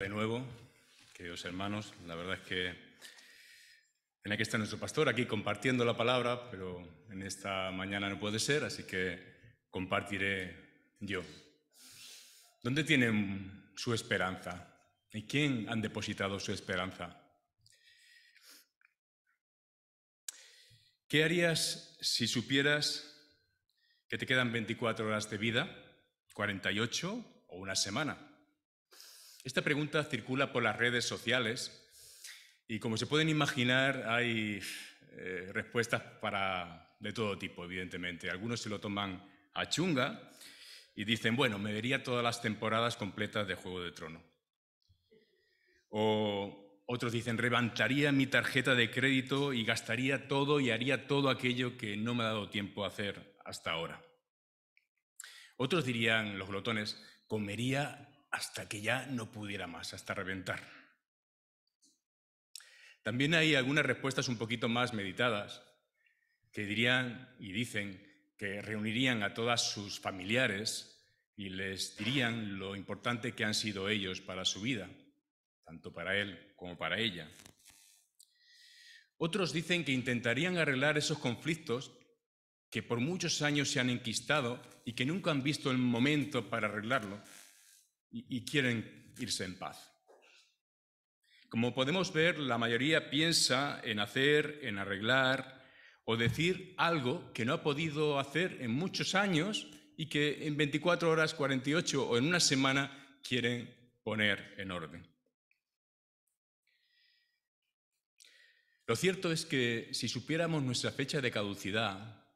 De nuevo, queridos hermanos, la verdad es que tenía que estar nuestro pastor aquí compartiendo la palabra, pero en esta mañana no puede ser, así que compartiré yo. ¿Dónde tienen su esperanza? ¿En quién han depositado su esperanza? ¿Qué harías si supieras que te quedan 24 horas de vida, 48 o una semana? Esta pregunta circula por las redes sociales y, como se pueden imaginar, hay respuestas de todo tipo, evidentemente. Algunos se lo toman a chunga y dicen, bueno, me vería todas las temporadas completas de Juego de Tronos. O otros dicen, levantaría mi tarjeta de crédito y gastaría todo y haría todo aquello que no me ha dado tiempo a hacer hasta ahora. Otros dirían, los glotones, comería hasta que ya no pudiera más, hasta reventar. También hay algunas respuestas un poquito más meditadas que dirían y dicen que reunirían a todas sus familiares y les dirían lo importante que han sido ellos para su vida, tanto para él como para ella. Otros dicen que intentarían arreglar esos conflictos que por muchos años se han enquistado y que nunca han visto el momento para arreglarlo y quieren irse en paz. Como podemos ver, la mayoría piensa en hacer, en arreglar o decir algo que no ha podido hacer en muchos años y que en 24 horas, 48 o en una semana quieren poner en orden. Lo cierto es que si supiéramos nuestra fecha de caducidad,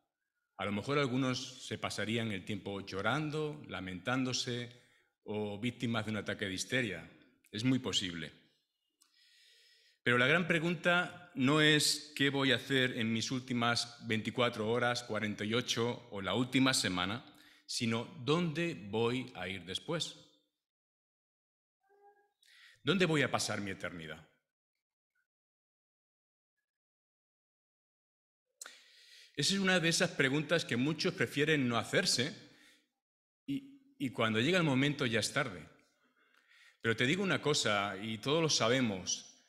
a lo mejor algunos se pasarían el tiempo llorando, lamentándose o víctimas de un ataque de histeria. Es muy posible. Pero la gran pregunta no es qué voy a hacer en mis últimas 24 horas, 48 o la última semana, sino dónde voy a ir después. ¿Dónde voy a pasar mi eternidad? Esa es una de esas preguntas que muchos prefieren no hacerse y cuando llega el momento ya es tarde. Pero te digo una cosa, y todos lo sabemos,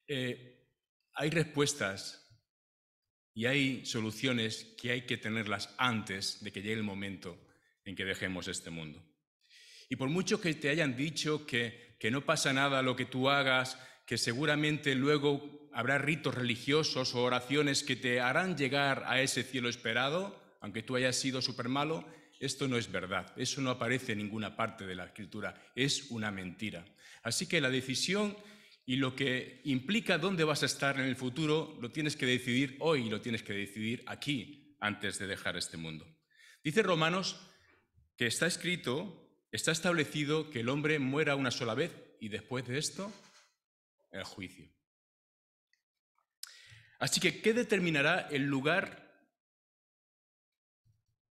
hay respuestas y hay soluciones que hay que tenerlas antes de que llegue el momento en que dejemos este mundo. Y por mucho que te hayan dicho que no pasa nada lo que tú hagas, que seguramente luego habrá ritos religiosos o oraciones que te harán llegar a ese cielo esperado, aunque tú hayas sido súper malo, esto no es verdad. Eso no aparece en ninguna parte de la Escritura. Es una mentira. Así que la decisión y lo que implica dónde vas a estar en el futuro lo tienes que decidir hoy y lo tienes que decidir aquí antes de dejar este mundo. Dice Romanos que está escrito, está establecido que el hombre muera una sola vez y después de esto, el juicio. Así que, ¿qué determinará el lugar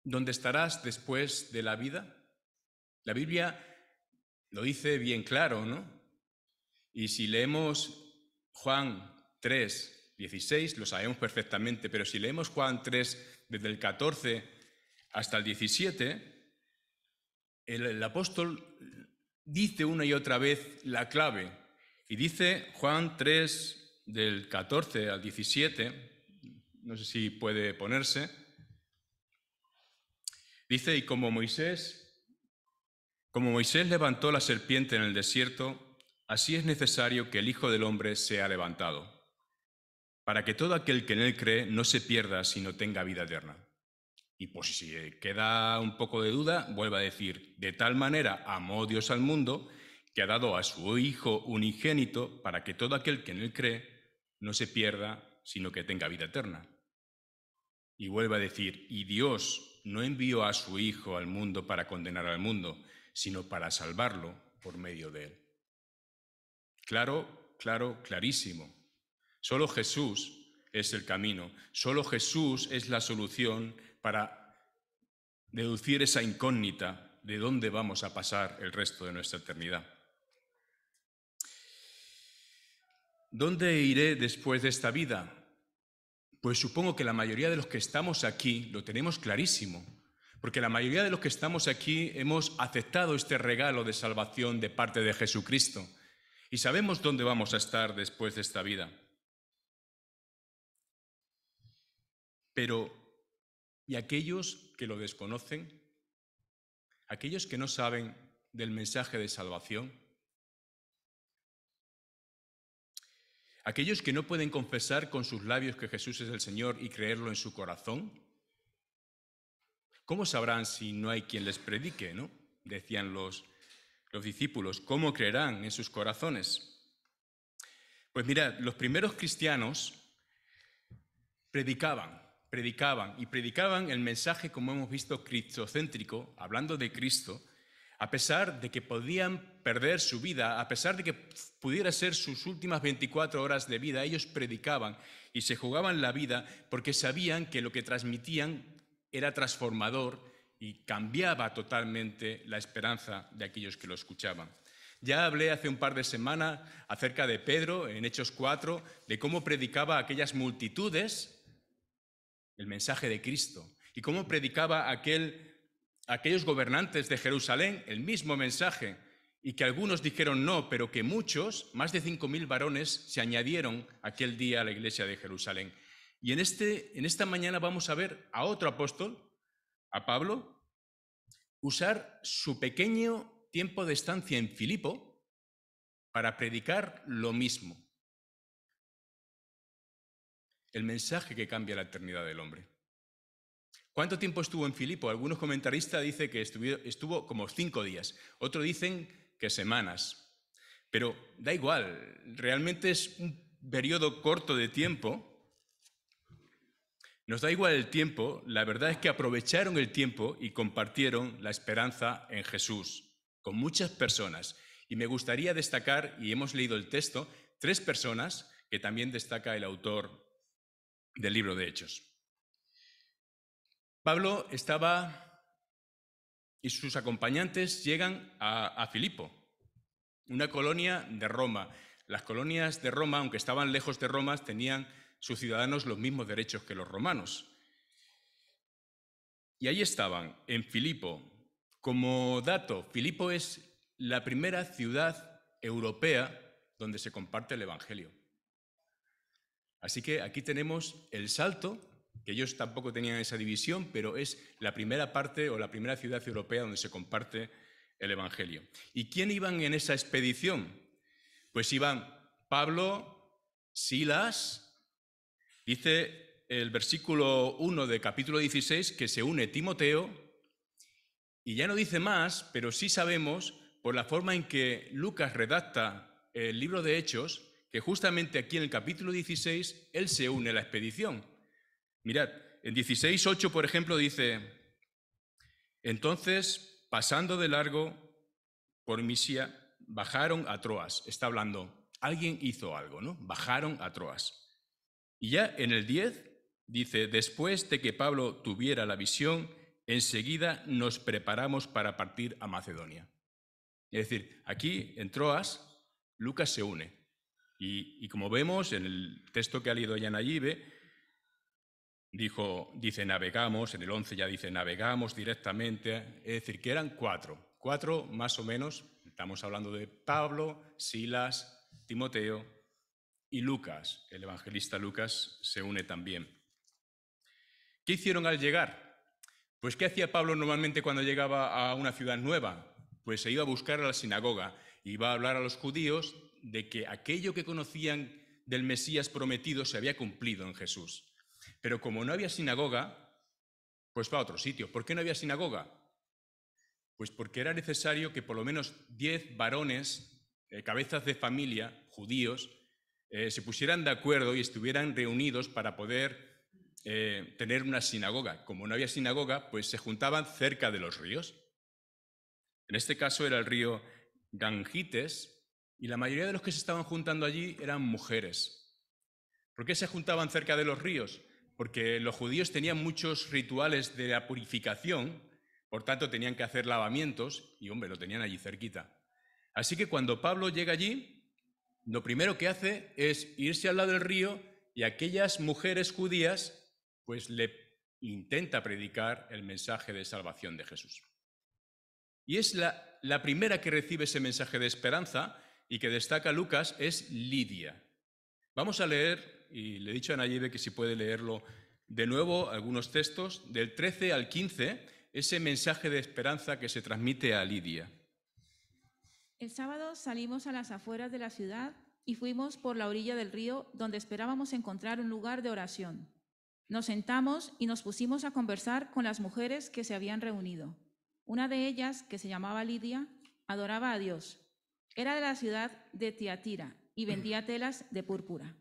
donde estarás después de la vida? La Biblia lo dice bien claro, ¿no? Y si leemos Juan 3, 16, lo sabemos perfectamente, pero si leemos Juan 3, desde el 14 hasta el 17, el apóstol dice una y otra vez la clave. Y dice Juan 3, del 14 al 17, no sé si puede ponerse, dice, y como Moisés levantó la serpiente en el desierto, así es necesario que el Hijo del Hombre sea levantado, para que todo aquel que en él cree no se pierda, sino tenga vida eterna. Y por si queda un poco de duda, vuelvo a decir, de tal manera amó Dios al mundo, que ha dado a su Hijo unigénito, para que todo aquel que en él cree no se pierda, sino que tenga vida eterna. Y vuelvo a decir, y Dios no envió a su Hijo al mundo para condenar al mundo, sino para salvarlo por medio de él. Claro, clarísimo. Solo Jesús es el camino, solo Jesús es la solución para deducir esa incógnita de dónde vamos a pasar el resto de nuestra eternidad. ¿Dónde iré después de esta vida? Pues supongo que la mayoría de los que estamos aquí lo tenemos clarísimo, Porque la mayoría de los que estamos aquí hemos aceptado este regalo de salvación de parte de Jesucristo y sabemos dónde vamos a estar después de esta vida. Pero, ¿y aquellos que lo desconocen? ¿Aquellos que no saben del mensaje de salvación? ¿Aquellos que no pueden confesar con sus labios que Jesús es el Señor y creerlo en su corazón? ¿Cómo sabrán si no hay quien les predique, no? Decían los discípulos. ¿Cómo creerán en sus corazones? Pues mirad, los primeros cristianos predicaban el mensaje, como hemos visto, cristocéntrico, hablando de Cristo, a pesar de que podían perder su vida, a pesar de que pudiera ser sus últimas 24 horas de vida, ellos predicaban y se jugaban la vida porque sabían que lo que transmitían era transformador y cambiaba totalmente la esperanza de aquellos que lo escuchaban. Ya hablé hace un par de semanas acerca de Pedro, en Hechos 4, de cómo predicaba a aquellas multitudes el mensaje de Cristo y cómo predicaba a aquellos gobernantes de Jerusalén el mismo mensaje, y que algunos dijeron no, pero que muchos, más de 5.000 varones, se añadieron aquel día a la iglesia de Jerusalén. Y en esta mañana vamos a ver a otro apóstol, a Pablo, usar su pequeño tiempo de estancia en Filipo para predicar lo mismo. El mensaje que cambia la eternidad del hombre. ¿Cuánto tiempo estuvo en Filipo? Algunos comentaristas dicen que estuvo como 5 días, otros dicen que semanas. Pero da igual, realmente es un periodo corto de tiempo. Nos da igual el tiempo, la verdad es que aprovecharon el tiempo y compartieron la esperanza en Jesús con muchas personas. Y me gustaría destacar, y hemos leído el texto, 3 personas que también destaca el autor del libro de Hechos. Pablo y sus acompañantes llegan a Filipo, una colonia de Roma. Las colonias de Roma, aunque estaban lejos de Roma, tenían sus ciudadanos los mismos derechos que los romanos. Y ahí estaban, en Filipo. Como dato, Filipo es la primera ciudad europea donde se comparte el Evangelio. Así que aquí tenemos el salto, que ellos tampoco tenían esa división, pero es la primera parte o la primera ciudad europea donde se comparte el Evangelio. ¿Y quién iban en esa expedición? Pues iban Pablo, Silas, dice el versículo 1 de capítulo 16 que se une Timoteo, y ya no dice más, pero sí sabemos por la forma en que Lucas redacta el libro de Hechos, que justamente aquí en el capítulo 16 él se une a la expedición. Mirad, en 16:8, por ejemplo, dice: entonces, pasando de largo por Misia, bajaron a Troas. Está hablando, alguien hizo algo, ¿no? Bajaron a Troas. Y ya en el 10 dice: después de que Pablo tuviera la visión, enseguida nos preparamos para partir a Macedonia. Es decir, aquí en Troas, Lucas se une. Y como vemos en el texto que ha leído Jan Ayibe, dice navegamos, en el 11 ya dice navegamos directamente, es decir, que eran 4 más o menos, estamos hablando de Pablo, Silas, Timoteo y Lucas, el evangelista Lucas se une también. ¿Qué hicieron al llegar? Pues ¿qué hacía Pablo normalmente cuando llegaba a una ciudad nueva? Pues se iba a buscar a la sinagoga, iba a hablar a los judíos de que aquello que conocían del Mesías prometido se había cumplido en Jesús. Pero como no había sinagoga, pues va a otro sitio. ¿Por qué no había sinagoga? Pues porque era necesario que por lo menos 10 varones, cabezas de familia, judíos, se pusieran de acuerdo y estuvieran reunidos para poder tener una sinagoga. Como no había sinagoga, pues se juntaban cerca de los ríos. En este caso era el río Gangites, y la mayoría de los que se estaban juntando allí eran mujeres. ¿Por qué se juntaban cerca de los ríos? Porque los judíos tenían muchos rituales de la purificación, por tanto tenían que hacer lavamientos, y hombre, lo tenían allí cerquita. Así que cuando Pablo llega allí, lo primero que hace es irse al lado del río, y aquellas mujeres judías pues le intenta predicar el mensaje de salvación de Jesús. Y es la primera que recibe ese mensaje de esperanza y que destaca Lucas es Lidia. Vamos a leer, y le he dicho a Nayibe que si puede leerlo de nuevo, algunos textos, del 13 al 15, ese mensaje de esperanza que se transmite a Lidia. El sábado salimos a las afueras de la ciudad y fuimos por la orilla del río donde esperábamos encontrar un lugar de oración. Nos sentamos y nos pusimos a conversar con las mujeres que se habían reunido. Una de ellas, que se llamaba Lidia, adoraba a Dios. Era de la ciudad de Tiatira y vendía telas de púrpura.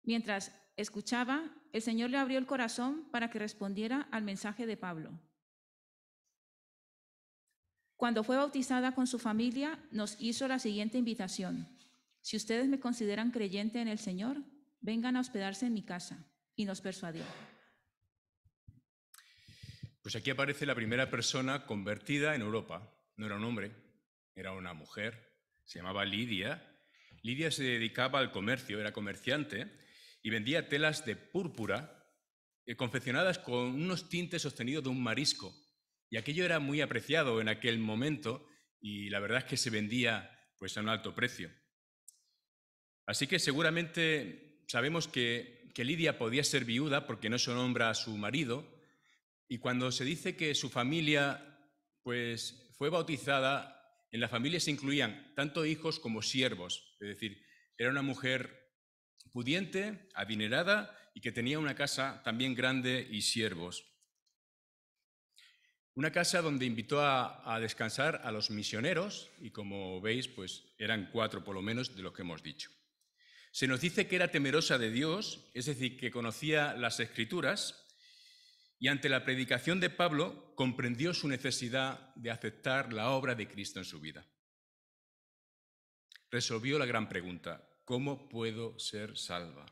Mientras escuchaba, el Señor le abrió el corazón para que respondiera al mensaje de Pablo. Cuando fue bautizada con su familia, nos hizo la siguiente invitación: si ustedes me consideran creyente en el Señor, vengan a hospedarse en mi casa. Y nos persuadió. Pues aquí aparece la primera persona convertida en Europa. No era un hombre, era una mujer. Se llamaba Lidia. Lidia se dedicaba al comercio, era comerciante y vendía telas de púrpura confeccionadas con unos tintes sostenidos de un marisco. Y aquello era muy apreciado en aquel momento y la verdad es que se vendía pues a un alto precio. Así que seguramente sabemos que Lidia podía ser viuda porque no se nombra a su marido, y cuando se dice que su familia pues, fue bautizada, en la familia se incluían tanto hijos como siervos, es decir, era una mujer pudiente, adinerada y que tenía una casa también grande y siervos. Una casa donde invitó a descansar a los misioneros y como veis, pues eran 4 por lo menos de lo que hemos dicho. Se nos dice que era temerosa de Dios, es decir, que conocía las Escrituras y ante la predicación de Pablo comprendió su necesidad de aceptar la obra de Cristo en su vida. Resolvió la gran pregunta: ¿cómo puedo ser salva?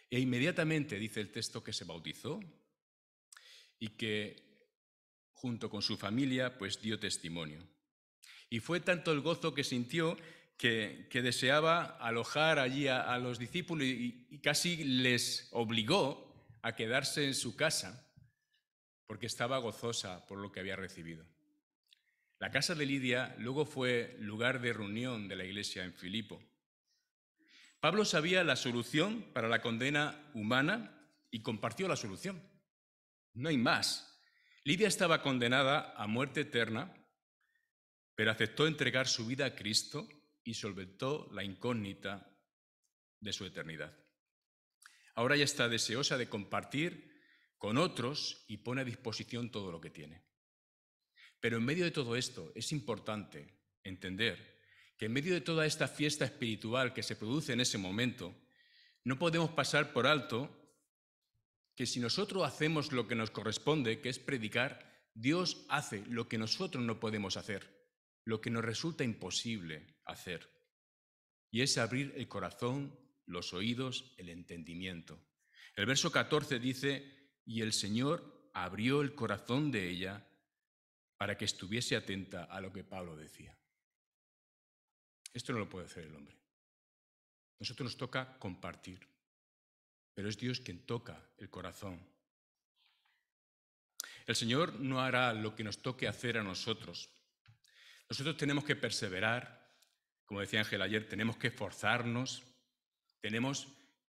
E inmediatamente dice el texto que se bautizó y que junto con su familia pues dio testimonio. Y fue tanto el gozo que sintió que deseaba alojar allí a los discípulos y casi les obligó a quedarse en su casa porque estaba gozosa por lo que había recibido. La casa de Lidia luego fue lugar de reunión de la iglesia en Filipo. Pablo sabía la solución para la condena humana y compartió la solución. No hay más. Lidia estaba condenada a muerte eterna, pero aceptó entregar su vida a Cristo y solventó la incógnita de su eternidad. Ahora ya está deseosa de compartir con otros y pone a disposición todo lo que tiene. Pero en medio de todo esto es importante entender que en medio de toda esta fiesta espiritual que se produce en ese momento, no podemos pasar por alto que si nosotros hacemos lo que nos corresponde, que es predicar, Dios hace lo que nosotros no podemos hacer, lo que nos resulta imposible hacer, y es abrir el corazón, los oídos, el entendimiento. El verso 14 dice: y el Señor abrió el corazón de ella para que estuviese atenta a lo que Pablo decía. Esto no lo puede hacer el hombre. Nosotros nos toca compartir, pero es Dios quien toca el corazón. El Señor no hará lo que nos toque hacer a nosotros. Nosotros tenemos que perseverar, como decía Ángel ayer, tenemos que esforzarnos, tenemos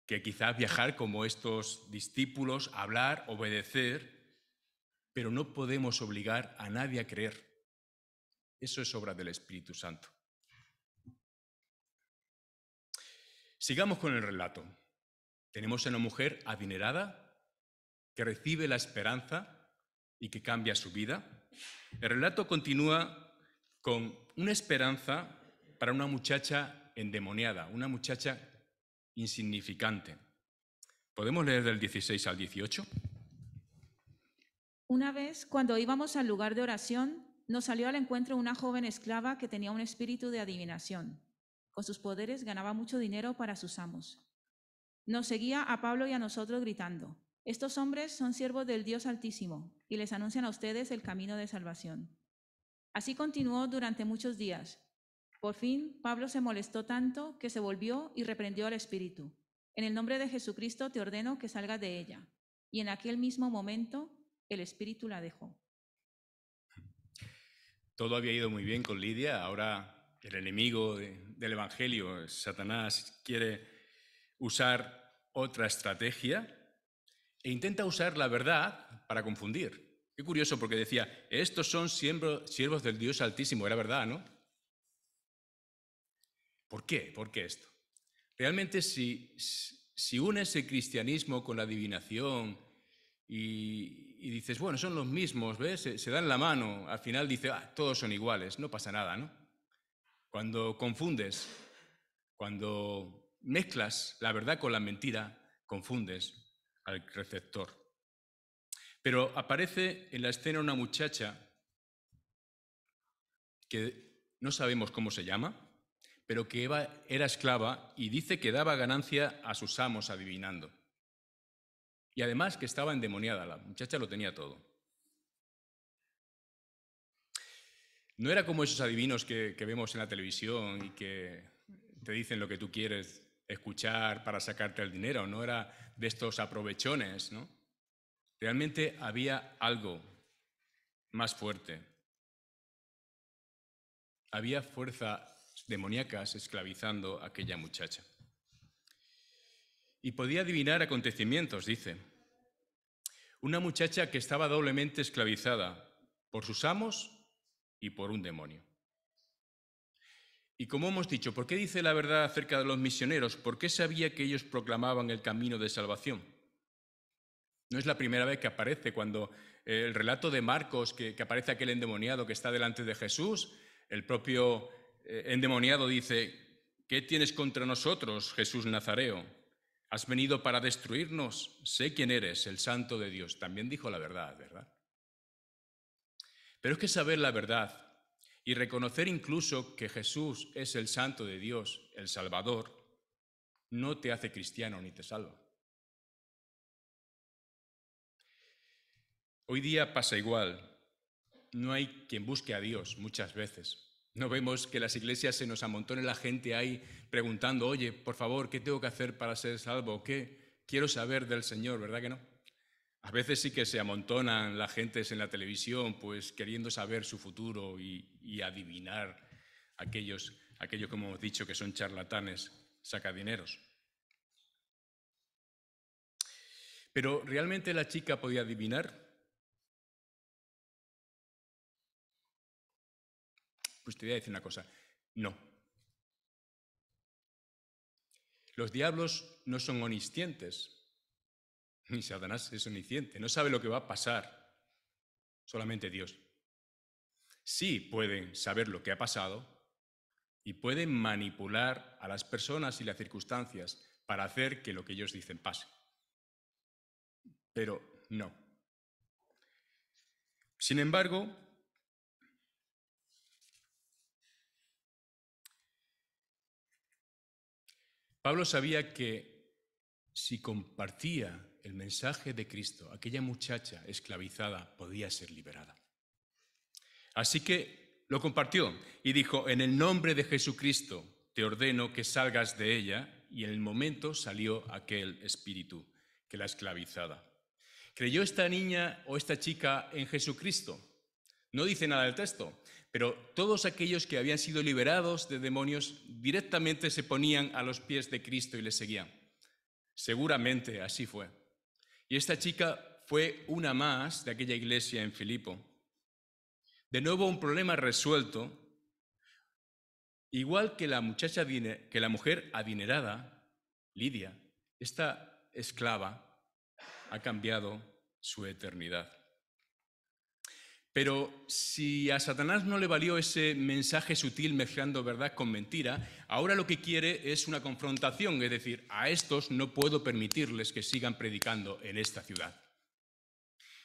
que quizás viajar como estos discípulos, hablar, obedecer, pero no podemos obligar a nadie a creer. Eso es obra del Espíritu Santo. Sigamos con el relato. Tenemos a una mujer adinerada que recibe la esperanza y que cambia su vida. El relato continúa con una esperanza para una muchacha endemoniada, una muchacha insignificante. ¿Podemos leer del 16 al 18? Una vez, cuando íbamos al lugar de oración, nos salió al encuentro una joven esclava que tenía un espíritu de adivinación. Con sus poderes ganaba mucho dinero para sus amos. Nos seguía a Pablo y a nosotros gritando: estos hombres son siervos del Dios Altísimo y les anuncian a ustedes el camino de salvación. Así continuó durante muchos días. Por fin, Pablo se molestó tanto que se volvió y reprendió al espíritu: en el nombre de Jesucristo te ordeno que salgas de ella. y en aquel mismo momento el espíritu la dejó. Todo había ido muy bien con Lidia, ahora el enemigo del Evangelio, Satanás, quiere usar otra estrategia e intenta usar la verdad para confundir. Qué curioso, porque decía, estos son siervos del Dios Altísimo, era verdad, ¿no? ¿Por qué? ¿Por qué esto? Realmente si unes el cristianismo con la adivinación y dices, bueno, son los mismos, ¿ves? Se dan la mano, al final dice, todos son iguales, no pasa nada, ¿no? Cuando confundes, cuando mezclas la verdad con la mentira, confundes al receptor. Pero aparece en la escena una muchacha que no sabemos cómo se llama, pero que era esclava y dice que daba ganancia a sus amos adivinando. Y además que estaba endemoniada, la muchacha lo tenía todo. No era como esos adivinos que vemos en la televisión y que te dicen lo que tú quieres escuchar para sacarte el dinero, no era de estos aprovechones, ¿no? Realmente había algo más fuerte. Había fuerzas demoníacas esclavizando a aquella muchacha. Y podía adivinar acontecimientos, dice. Una muchacha que estaba doblemente esclavizada por sus amos y por un demonio. Y como hemos dicho, ¿por qué dice la verdad acerca de los misioneros? ¿Por qué sabía que ellos proclamaban el camino de salvación? No es la primera vez que aparece. Cuando el relato de Marcos, que aparece aquel endemoniado que está delante de Jesús, el propio endemoniado dice, ¿qué tienes contra nosotros, Jesús Nazareo? ¿Has venido para destruirnos? Sé quién eres, el Santo de Dios. También dijo la verdad, ¿verdad? Pero es que saber la verdad y reconocer incluso que Jesús es el Santo de Dios, el Salvador, no te hace cristiano ni te salva. Hoy día pasa igual. No hay quien busque a Dios muchas veces. No vemos que en las iglesias se nos amontone la gente ahí preguntando, oye, por favor, ¿qué tengo que hacer para ser salvo? ¿Qué quiero saber del Señor? ¿Verdad que no? A veces sí que se amontonan la gente en la televisión, pues queriendo saber su futuro y adivinar aquellos que hemos dicho que son charlatanes, sacadineros. Pero ¿realmente la chica podía adivinar? Pues te voy a decir una cosa, no. Los diablos no son omniscientes, ni Satanás es omnisciente, no sabe lo que va a pasar, solamente Dios. Sí pueden saber lo que ha pasado y pueden manipular a las personas y las circunstancias para hacer que lo que ellos dicen pase. Pero no. Sin embargo, Pablo sabía que si compartía el mensaje de Cristo, aquella muchacha esclavizada podía ser liberada. Así que lo compartió y dijo, en el nombre de Jesucristo te ordeno que salgas de ella, y en el momento salió aquel espíritu que la esclavizaba. ¿Creyó esta niña o esta chica en Jesucristo? No dice nada del texto, pero todos aquellos que habían sido liberados de demonios directamente se ponían a los pies de Cristo y le seguían. Seguramente así fue. Y esta chica fue una más de aquella iglesia en Filipo. De nuevo un problema resuelto, igual que la mujer adinerada, Lidia, esta esclava ha cambiado su eternidad. Pero si a Satanás no le valió ese mensaje sutil mezclando verdad con mentira, ahora lo que quiere es una confrontación, es decir, a estos no puedo permitirles que sigan predicando en esta ciudad.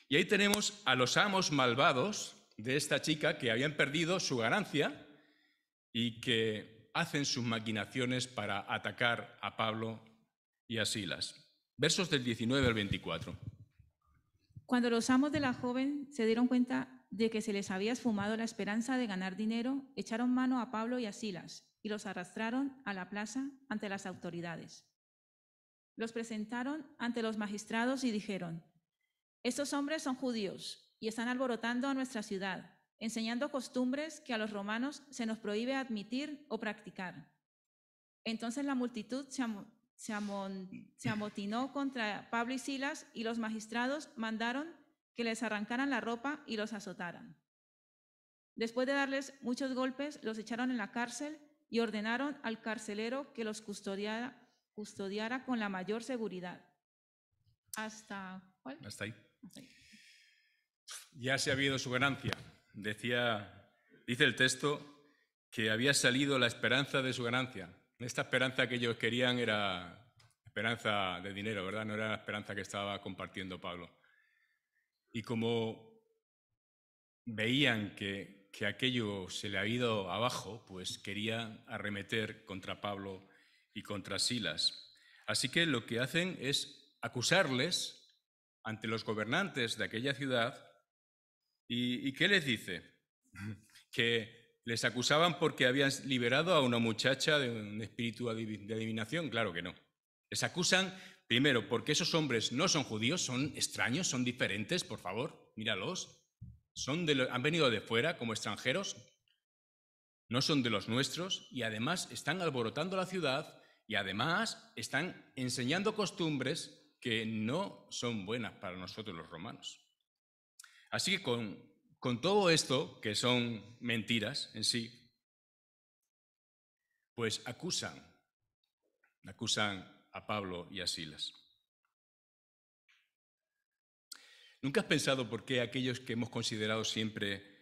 Y ahí tenemos a los amos malvados de esta chica que habían perdido su ganancia y que hacen sus maquinaciones para atacar a Pablo y a Silas. Versos del 19 al 24. Cuando los amos de la joven se dieron cuenta de que se les había esfumado la esperanza de ganar dinero, echaron mano a Pablo y a Silas y los arrastraron a la plaza ante las autoridades. Los presentaron ante los magistrados y dijeron, Estos hombres son judíos y están alborotando a nuestra ciudad, enseñando costumbres que a los romanos se nos prohíbe admitir o practicar. Entonces la multitud se amotinó contra Pablo y Silas, y los magistrados mandaron que les arrancaran la ropa y los azotaran. Después de darles muchos golpes, los echaron en la cárcel y ordenaron al carcelero que los custodiara con la mayor seguridad. ¿Hasta cuál? Hasta ahí. Hasta ahí. Ya se había ido su ganancia. Dice el texto que había salido la esperanza de su ganancia. Esta esperanza que ellos querían era esperanza de dinero, ¿verdad? No era la esperanza que estaba compartiendo Pablo. Y como veían que aquello se le había ido abajo, pues querían arremeter contra Pablo y contra Silas. Así que lo que hacen es acusarles ante los gobernantes de aquella ciudad. ¿Y qué les dice? Que les acusaban porque habían liberado a una muchacha de un espíritu de adivinación. Claro que no. Les acusan primero porque esos hombres no son judíos, son extraños, son diferentes, por favor, míralos. Han venido de fuera como extranjeros, no son de los nuestros, y además están alborotando la ciudad y además están enseñando costumbres que no son buenas para nosotros los romanos. Así que con todo esto, que son mentiras en sí, pues acusan a Pablo y a Silas. ¿Nunca has pensado por qué aquellos que hemos considerado siempre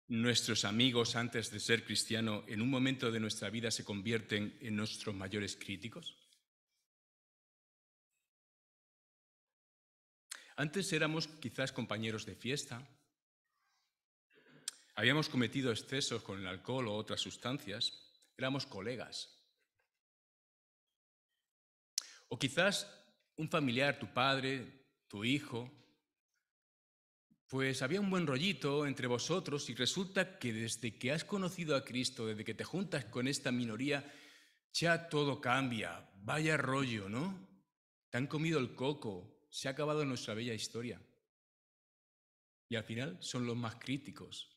nuestros amigos antes de ser cristiano, en un momento de nuestra vida se convierten en nuestros mayores críticos? Antes éramos quizás compañeros de fiesta, habíamos cometido excesos con el alcohol o otras sustancias, éramos colegas. O quizás un familiar, tu padre, tu hijo, pues había un buen rollito entre vosotros y resulta que desde que has conocido a Cristo, desde que te juntas con esta minoría, ya todo cambia. Vaya rollo, ¿no? Te han comido el coco, se ha acabado nuestra bella historia. Y al final son los más críticos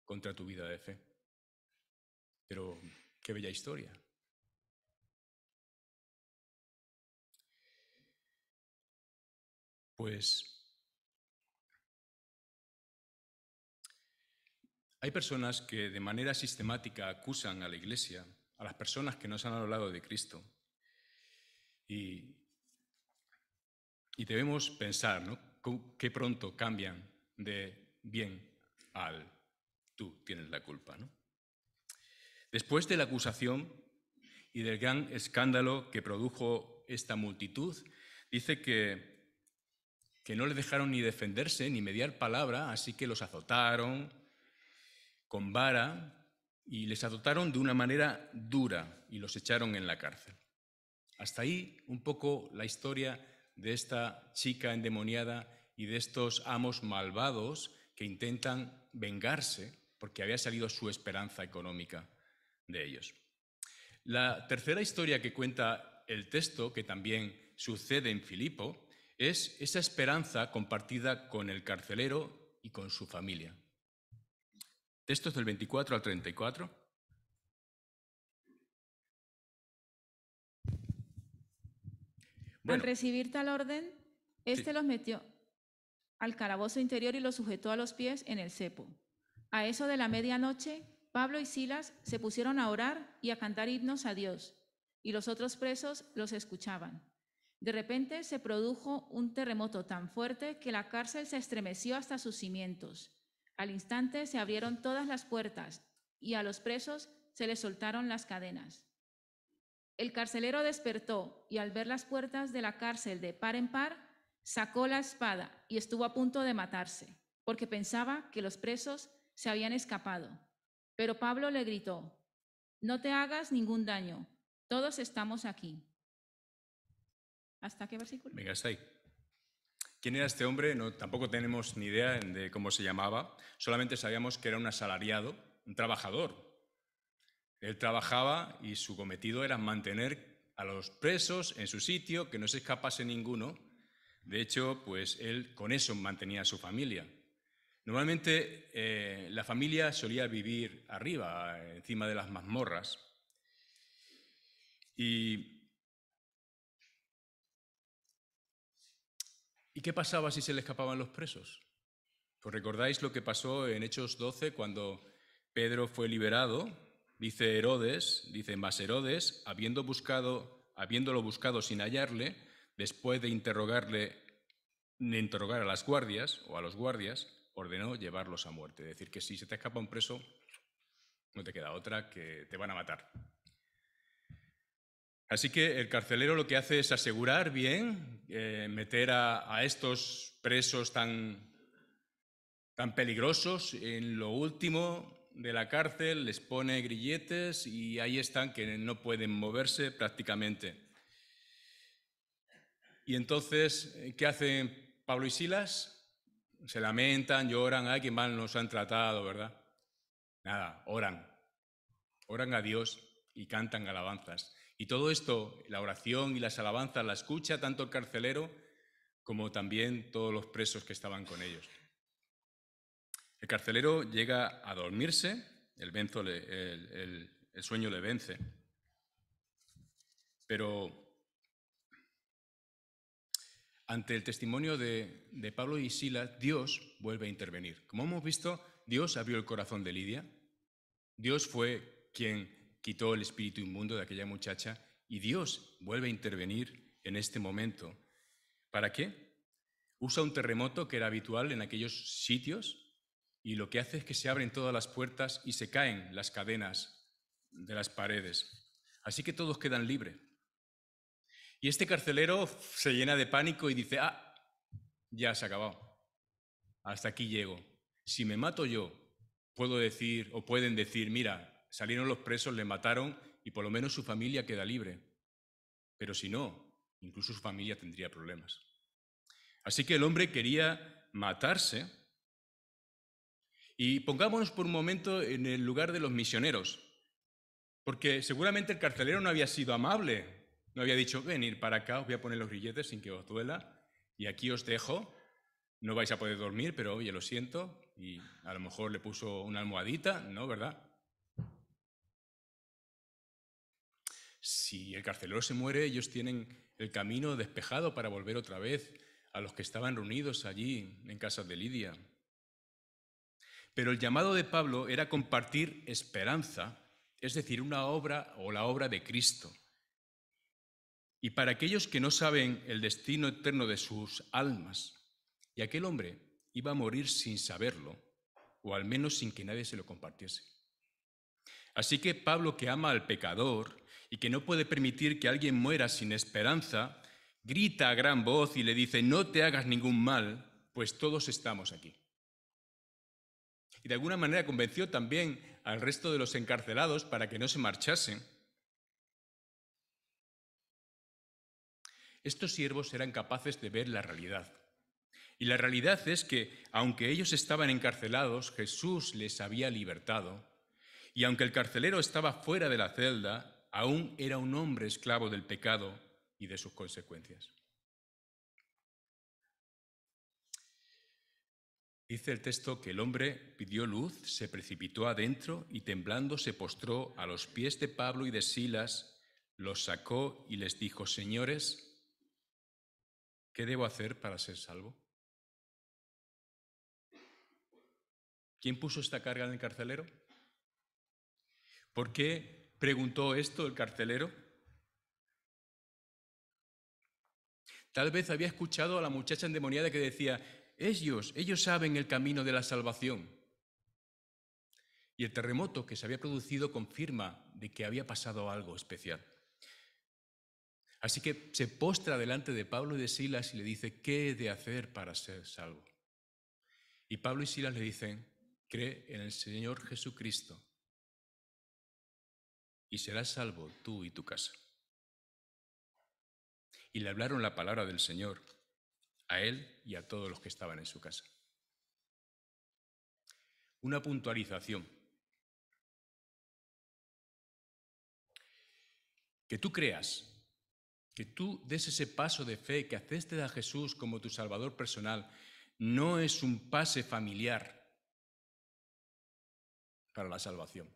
contra tu vida de fe. Pero qué bella historia. Pues hay personas que de manera sistemática acusan a la Iglesia, a las personas que nos han hablado de Cristo. Y debemos pensar, ¿no? Qué pronto cambian de bien al tú tienes la culpa, ¿no? Después de la acusación y del gran escándalo que produjo esta multitud, dice que no les dejaron ni defenderse ni mediar palabra, así que los azotaron con vara y les azotaron de una manera dura y los echaron en la cárcel. Hasta ahí un poco la historia de esta chica endemoniada y de estos amos malvados que intentan vengarse porque había salido su esperanza económica de ellos. La tercera historia que cuenta el texto, que también sucede en Filipo, es esa esperanza compartida con el carcelero y con su familia. Textos del 24 al 34. Al recibir tal orden, los metió al calabozo interior y los sujetó a los pies en el cepo. A eso de la medianoche, Pablo y Silas se pusieron a orar y a cantar himnos a Dios, y los otros presos los escuchaban. De repente se produjo un terremoto tan fuerte que la cárcel se estremeció hasta sus cimientos. Al instante se abrieron todas las puertas y a los presos se les soltaron las cadenas. El carcelero despertó y al ver las puertas de la cárcel de par en par, sacó la espada y estuvo a punto de matarse, porque pensaba que los presos se habían escapado. Pero Pablo le gritó: «No te hagas ningún daño, todos estamos aquí». ¿Hasta qué versículo? Venga, hasta ahí. ¿Quién era este hombre? No, tampoco tenemos ni idea de cómo se llamaba, solamente sabíamos que era un asalariado, un trabajador. Él trabajaba y su cometido era mantener a los presos en su sitio, que no se escapase ninguno, De hecho, pues él con eso mantenía a su familia. Normalmente la familia solía vivir arriba, encima de las mazmorras. ¿Y qué pasaba si se le escapaban los presos? Pues recordáis lo que pasó en Hechos 12 cuando Pedro fue liberado. Dice más Herodes, habiéndolo buscado sin hallarle, después de interrogar a las guardias o a los guardias, ordenó llevarlos a muerte. Es decir, que si se te escapa un preso, no te queda otra, que te van a matar. Así que el carcelero lo que hace es asegurar bien, meter a estos presos tan peligrosos en lo último de la cárcel, les pone grilletes y ahí están, que no pueden moverse prácticamente. Y entonces, ¿qué hacen Pablo y Silas? Se lamentan, lloran, ¡ay, qué mal nos han tratado!, ¿verdad? Nada, oran a Dios y cantan alabanzas. Y todo esto, la oración y las alabanzas, la escucha tanto el carcelero como también todos los presos que estaban con ellos. El carcelero llega a dormirse, el sueño le vence, pero ante el testimonio de Pablo y Silas, Dios vuelve a intervenir. Como hemos visto, Dios abrió el corazón de Lidia, Dios fue quien quitó el espíritu inmundo de aquella muchacha y Dios vuelve a intervenir en este momento. ¿Para qué? Usa un terremoto que era habitual en aquellos sitios y lo que hace es que se abren todas las puertas y se caen las cadenas de las paredes. Así que todos quedan libres. Y este carcelero se llena de pánico y dice, ya se ha acabado. Hasta aquí llego. Si me mato yo, puedo decir, o pueden decir, mira, salieron los presos, le mataron y por lo menos su familia queda libre. Pero si no, incluso su familia tendría problemas. Así que el hombre quería matarse. Y pongámonos por un momento en el lugar de los misioneros, porque seguramente el carcelero no había sido amable, no había dicho, venid para acá, os voy a poner los grilletes sin que os duela, y aquí os dejo, no vais a poder dormir, pero oye, lo siento, y a lo mejor le puso una almohadita, ¿no? ¿Verdad? Si el carcelero se muere, ellos tienen el camino despejado para volver otra vez a los que estaban reunidos allí en casa de Lidia. Pero el llamado de Pablo era compartir esperanza, es decir, una obra o la obra de Cristo. Y para aquellos que no saben el destino eterno de sus almas, y aquel hombre iba a morir sin saberlo, o al menos sin que nadie se lo compartiese. Así que Pablo, que ama al pecador y que no puede permitir que alguien muera sin esperanza, grita a gran voz y le dice, no te hagas ningún mal, pues todos estamos aquí. Y de alguna manera convenció también al resto de los encarcelados para que no se marchasen. Estos siervos eran capaces de ver la realidad. Y la realidad es que, aunque ellos estaban encarcelados, Jesús les había libertado. Y aunque el carcelero estaba fuera de la celda, aún era un hombre esclavo del pecado y de sus consecuencias. Dice el texto que el hombre pidió luz, se precipitó adentro y temblando se postró a los pies de Pablo y de Silas, los sacó y les dijo, señores, ¿qué debo hacer para ser salvo? ¿Quién puso esta carga en el carcelero? ¿Por qué preguntó esto el carcelero? Tal vez había escuchado a la muchacha endemoniada que decía, ellos saben el camino de la salvación. Y el terremoto que se había producido confirma de que había pasado algo especial. Así que se postra delante de Pablo y de Silas y le dice, ¿qué he de hacer para ser salvo? Y Pablo y Silas le dicen, cree en el Señor Jesucristo y serás salvo tú y tu casa. Y le hablaron la palabra del Señor a él y a todos los que estaban en su casa. Una puntualización. Que tú creas que tú des ese paso de fe, que aceptes a Jesús como tu Salvador personal, no es un pase familiar para la salvación.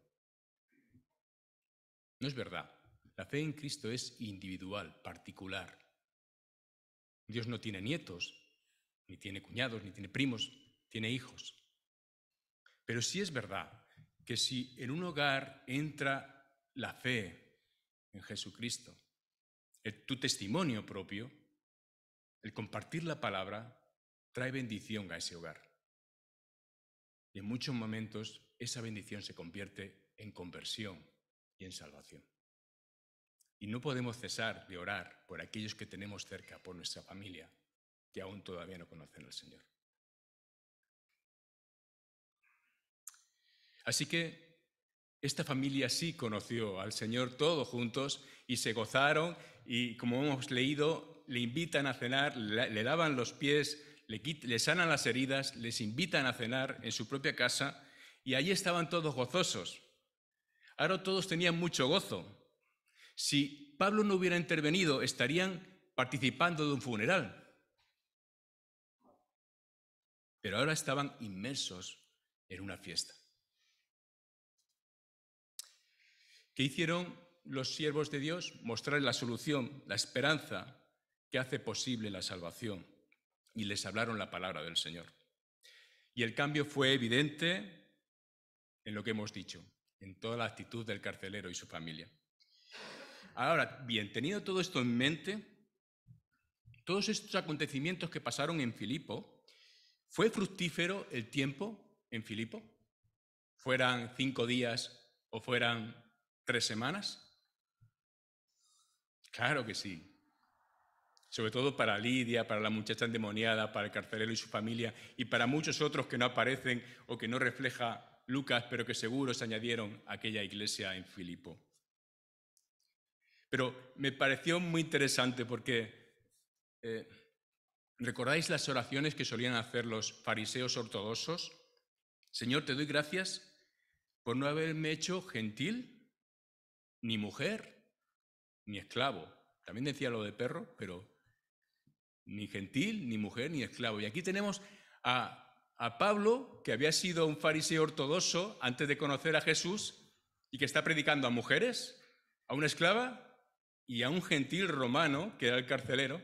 No es verdad. La fe en Cristo es individual, particular. Dios no tiene nietos, ni tiene cuñados, ni tiene primos, tiene hijos. Pero sí es verdad que si en un hogar entra la fe en Jesucristo, tu testimonio propio, el compartir la palabra, trae bendición a ese hogar. Y en muchos momentos esa bendición se convierte en conversión y en salvación. Y no podemos cesar de orar por aquellos que tenemos cerca, por nuestra familia, que aún todavía no conocen al Señor. Así que esta familia sí conoció al Señor todos juntos y se gozaron y, como hemos leído, le invitan a cenar, le lavan los pies, le sanan las heridas, les invitan a cenar en su propia casa y allí estaban todos gozosos. Ahora todos tenían mucho gozo. Si Pablo no hubiera intervenido, estarían participando de un funeral. Pero ahora estaban inmersos en una fiesta. ¿Qué hicieron los siervos de Dios? Mostrar la solución, la esperanza que hace posible la salvación. Y les hablaron la palabra del Señor. Y el cambio fue evidente en lo que hemos dicho, en toda la actitud del carcelero y su familia. Ahora, bien, teniendo todo esto en mente, todos estos acontecimientos que pasaron en Filipo, ¿fue fructífero el tiempo en Filipo? ¿Fueran 5 días o fueran 3 semanas? Claro que sí. Sobre todo para Lidia, para la muchacha endemoniada, para el carcelero y su familia, y para muchos otros que no aparecen o que no refleja Lucas, pero que seguro se añadieron a aquella iglesia en Filipo. Pero me pareció muy interesante porque ¿recordáis las oraciones que solían hacer los fariseos ortodoxos? Señor, te doy gracias por no haberme hecho gentil, ni mujer, ni esclavo. También decía lo de perro, pero ni gentil, ni mujer, ni esclavo. Y aquí tenemos a Pablo, que había sido un fariseo ortodoxo antes de conocer a Jesús y que está predicando a mujeres, a una esclava y a un gentil romano, que era el carcelero,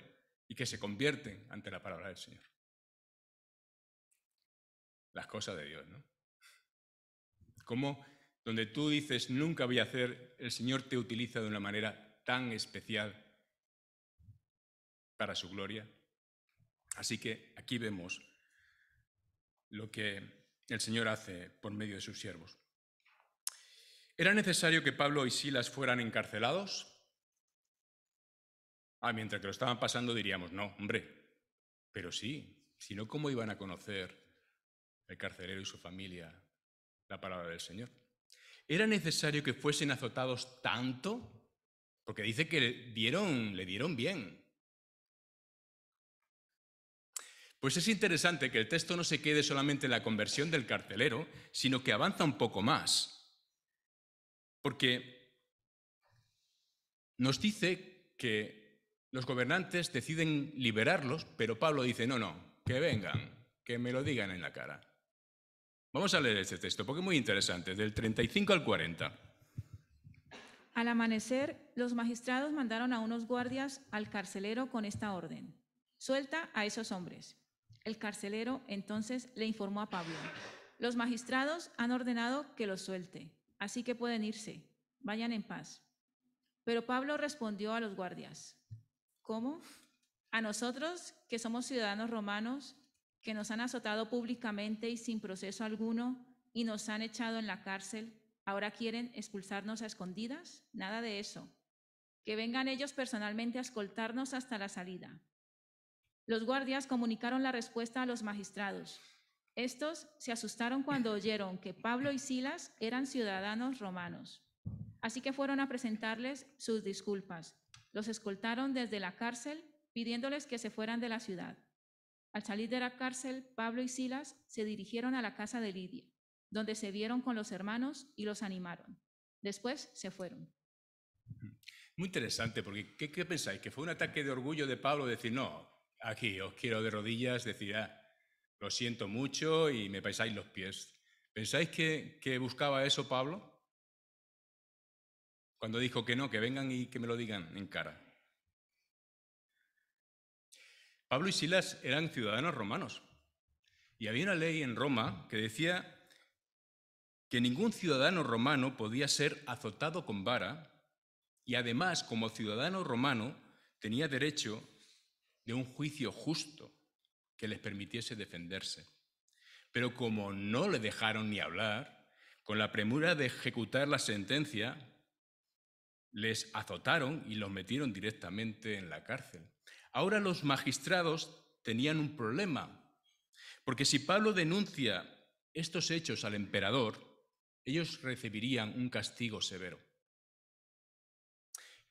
y que se convierten ante la palabra del Señor. Las cosas de Dios, ¿no? Como donde tú dices, nunca voy a hacer, el Señor te utiliza de una manera tan especial para su gloria. Así que aquí vemos lo que el Señor hace por medio de sus siervos. ¿Era necesario que Pablo y Silas fueran encarcelados? Mientras que lo estaban pasando diríamos, no, hombre, pero sí, si no, ¿cómo iban a conocer el carcelero y su familia la palabra del Señor? ¿Era necesario que fuesen azotados tanto? Porque dice que le dieron bien. Pues es interesante que el texto no se quede solamente en la conversión del carcelero, sino que avanza un poco más. Porque nos dice que los gobernantes deciden liberarlos, pero Pablo dice, no, que vengan, que me lo digan en la cara. Vamos a leer este texto porque es muy interesante, del 35 al 40. Al amanecer, los magistrados mandaron a unos guardias al carcelero con esta orden: suelta a esos hombres. El carcelero entonces le informó a Pablo: los magistrados han ordenado que los suelte, así que pueden irse, vayan en paz. Pero Pablo respondió a los guardias: ¿cómo? ¿A nosotros, que somos ciudadanos romanos, que nos han azotado públicamente y sin proceso alguno y nos han echado en la cárcel, ahora quieren expulsarnos a escondidas? Nada de eso. Que vengan ellos personalmente a escoltarnos hasta la salida. Los guardias comunicaron la respuesta a los magistrados. Estos se asustaron cuando oyeron que Pablo y Silas eran ciudadanos romanos. Así que fueron a presentarles sus disculpas. Los escoltaron desde la cárcel, pidiéndoles que se fueran de la ciudad. Al salir de la cárcel, Pablo y Silas se dirigieron a la casa de Lidia, donde se vieron con los hermanos y los animaron. Después se fueron. Muy interesante, porque ¿qué pensáis? ¿Que fue un ataque de orgullo de Pablo decir, no, aquí os quiero de rodillas, decir, lo siento mucho y me pesáis los pies? ¿Pensáis que buscaba eso Pablo? Cuando dijo que no, que vengan y que me lo digan en cara. Pablo y Silas eran ciudadanos romanos. Y había una ley en Roma que decía que ningún ciudadano romano podía ser azotado con vara y además, como ciudadano romano, tenía derecho de un juicio justo que les permitiese defenderse. Pero como no le dejaron ni hablar, con la premura de ejecutar la sentencia, les azotaron y los metieron directamente en la cárcel. Ahora los magistrados tenían un problema, porque si Pablo denuncia estos hechos al emperador, ellos recibirían un castigo severo.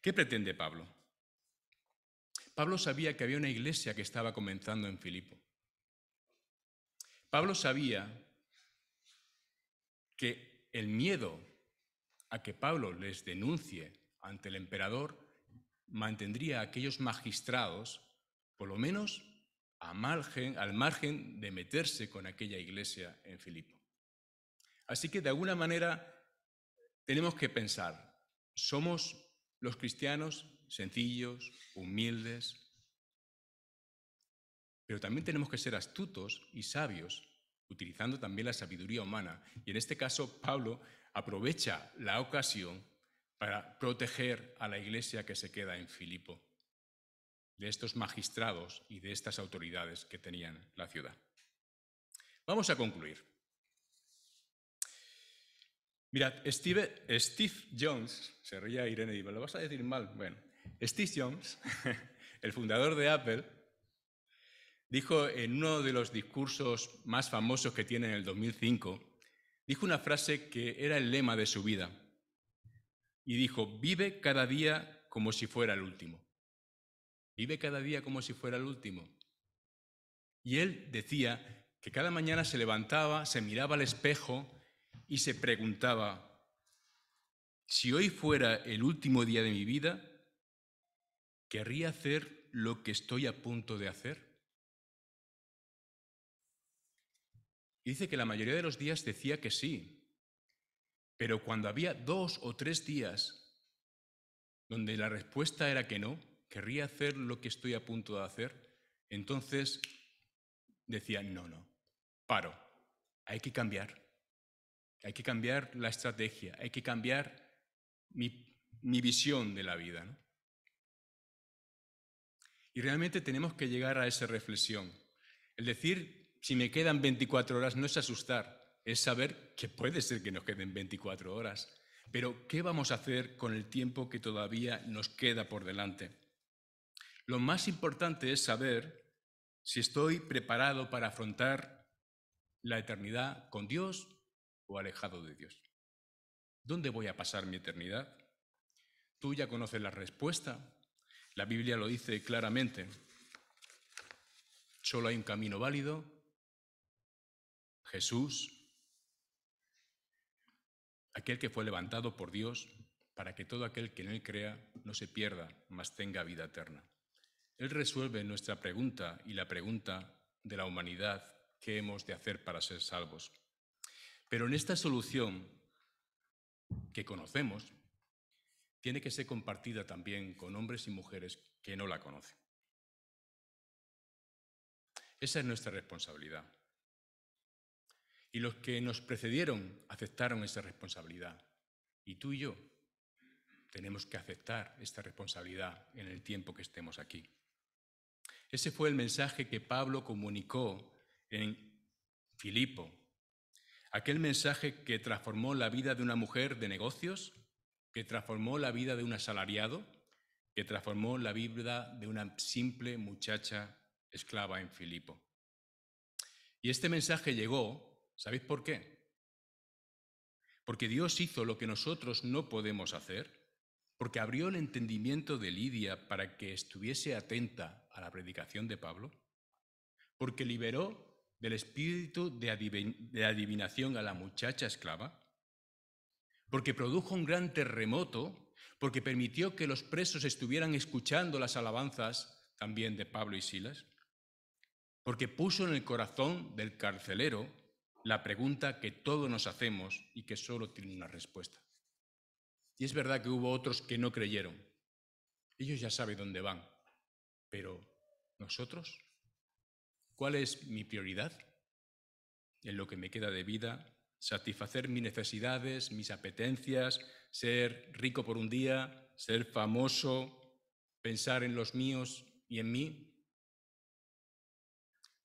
¿Qué pretende Pablo? Pablo sabía que había una iglesia que estaba comenzando en Filipo. Pablo sabía que el miedo a que Pablo les denuncie ante el emperador mantendría a aquellos magistrados, por lo menos al margen de meterse con aquella iglesia en Filipo. Así que de alguna manera tenemos que pensar, ¿somos los cristianos sencillos, humildes? Pero también tenemos que ser astutos y sabios, utilizando también la sabiduría humana. Y en este caso, Pablo aprovecha la ocasión para proteger a la iglesia que se queda en Filipo de estos magistrados y de estas autoridades que tenían la ciudad. Vamos a concluir. Mirad, Steve Jobs, se reía Irene y me lo vas a decir mal. Bueno, Steve Jobs, el fundador de Apple, dijo en uno de los discursos más famosos que tiene en el 2005, dijo una frase que era el lema de su vida. Y dijo, vive cada día como si fuera el último. Vive cada día como si fuera el último. Y él decía que cada mañana se levantaba, se miraba al espejo y se preguntaba, si hoy fuera el último día de mi vida, ¿querría hacer lo que estoy a punto de hacer? Y dice que la mayoría de los días decía que sí, pero cuando había 2 o 3 días donde la respuesta era que no, querría hacer lo que estoy a punto de hacer, entonces decía, no, paro, hay que cambiar la estrategia, hay que cambiar mi visión de la vida, ¿no? Y realmente tenemos que llegar a esa reflexión. El decir, si me quedan 24 horas, no es asustar, es saber que puede ser que nos queden 24 horas. Pero, ¿qué vamos a hacer con el tiempo que todavía nos queda por delante? Lo más importante es saber si estoy preparado para afrontar la eternidad con Dios o alejado de Dios. ¿Dónde voy a pasar mi eternidad? Tú ya conoces la respuesta. La Biblia lo dice claramente. Solo hay un camino válido, Jesús, aquel que fue levantado por Dios para que todo aquel que en él crea no se pierda, mas tenga vida eterna. Él resuelve nuestra pregunta y la pregunta de la humanidad, ¿qué hemos de hacer para ser salvos? Pero en esta solución que conocemos, tiene que ser compartida también con hombres y mujeres que no la conocen. Esa es nuestra responsabilidad. Y los que nos precedieron aceptaron esa responsabilidad. Y tú y yo tenemos que aceptar esta responsabilidad en el tiempo que estemos aquí. Ese fue el mensaje que Pablo comunicó en Filipo. Aquel mensaje que transformó la vida de una mujer de negocios, que transformó la vida de un asalariado, que transformó la vida de una simple muchacha esclava en Filipo. Y este mensaje llegó, ¿sabéis por qué? Porque Dios hizo lo que nosotros no podemos hacer, porque abrió el entendimiento de Lidia para que estuviese atenta a la predicación de Pablo, porque liberó del espíritu de adivinación a la muchacha esclava, porque produjo un gran terremoto porque permitió que los presos estuvieran escuchando las alabanzas también de Pablo y Silas, porque puso en el corazón del carcelero la pregunta que todos nos hacemos y que solo tiene una respuesta. Y es verdad que hubo otros que no creyeron. Ellos ya saben dónde van. Pero, ¿nosotros? ¿Cuál es mi prioridad? En lo que me queda de vida, satisfacer mis necesidades, mis apetencias, ser rico por un día, ser famoso, pensar en los míos y en mí.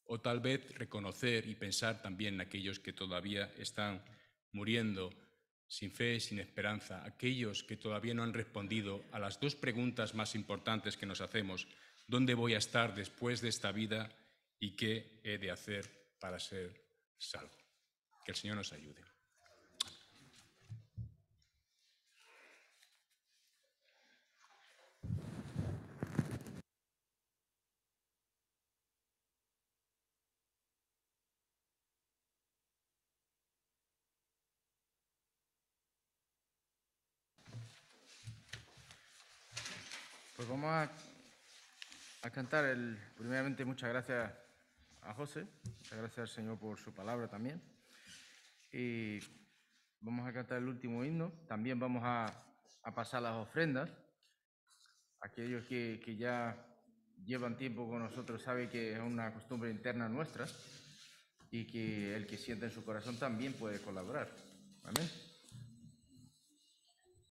O tal vez reconocer y pensar también en aquellos que todavía están muriendo sin fe, sin esperanza, aquellos que todavía no han respondido a las dos preguntas más importantes que nos hacemos: ¿dónde voy a estar después de esta vida y qué he de hacer para ser salvo? Que el Señor nos ayude. Pues vamos a cantar primeramente, muchas gracias a José, muchas gracias al Señor por su palabra también. Y vamos a cantar el último himno. También vamos a pasar las ofrendas. Aquellos que ya llevan tiempo con nosotros saben que es una costumbre interna nuestra y que el que siente en su corazón también puede colaborar. Amén.